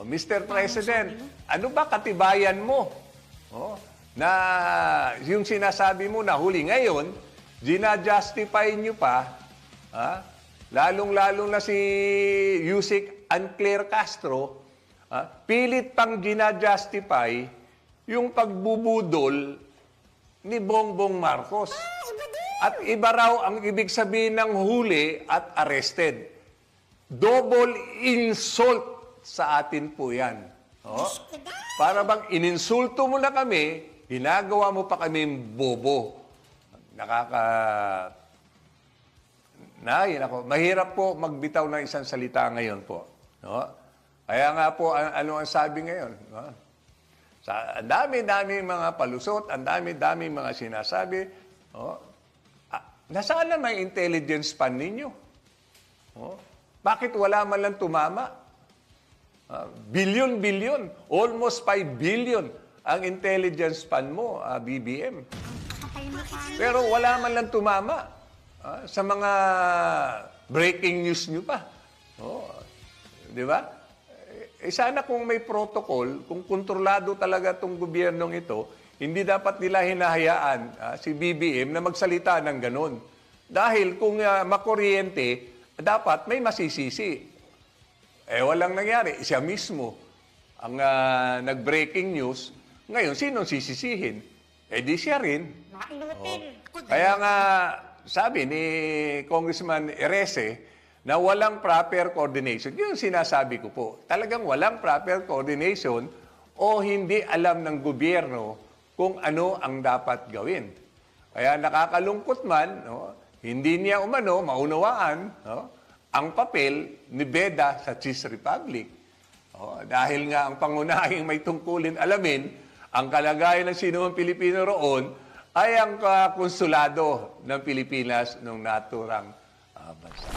Mr. President, ano ba katibayan mo? Oh, na yung sinasabi mo na huli ngayon, gina-justify nyo pa, lalong-lalo na si Yusek Anclair Castro, pilit pang gina-justify yung pagbubudol ni Bongbong Marcos. At iba raw ang ibig sabihin ng huli at arrested. Double insult sa atin po yan. Oh? Para bang ininsulto mo na kami, ginagawa mo pa kami bobo. Mahirap po magbitaw ng isang salita ngayon po. No? Kaya nga po, ano ang sabi ngayon? No? Ang dami-dami mga palusot, ang dami-dami mga sinasabi. No? Nasaan na may intelligence span ninyo? No? Bakit wala man lang tumama? Billion, almost 5 billion ang intelligence span mo, BBM. Pero wala man lang tumama sa mga breaking news nyo pa. Oh, di ba? Sana kung may protocol, kung kontrolado talaga itong gobyernong ito, hindi dapat nila hinahayaan si BBM na magsalita ng ganun. Dahil kung makuryente, dapat may masisisi. Walang nangyari. Siya mismo ang nag-breaking news. Ngayon, sinong sisisihin? Di siya rin. Kaya nga, sabi ni Congressman Erese na walang proper coordination. Yun sinasabi ko po. Talagang walang proper coordination o hindi alam ng gobyerno kung ano ang dapat gawin. Kaya nakakalungkot man, hindi niya maunawaan, ang papel ni Beda sa Cheese Republic. Dahil nga ang pangunahing may tungkulin alamin, ang kalagayan ng sinumang Pilipino roon ay ang konsulado ng Pilipinas ng naturang bansa.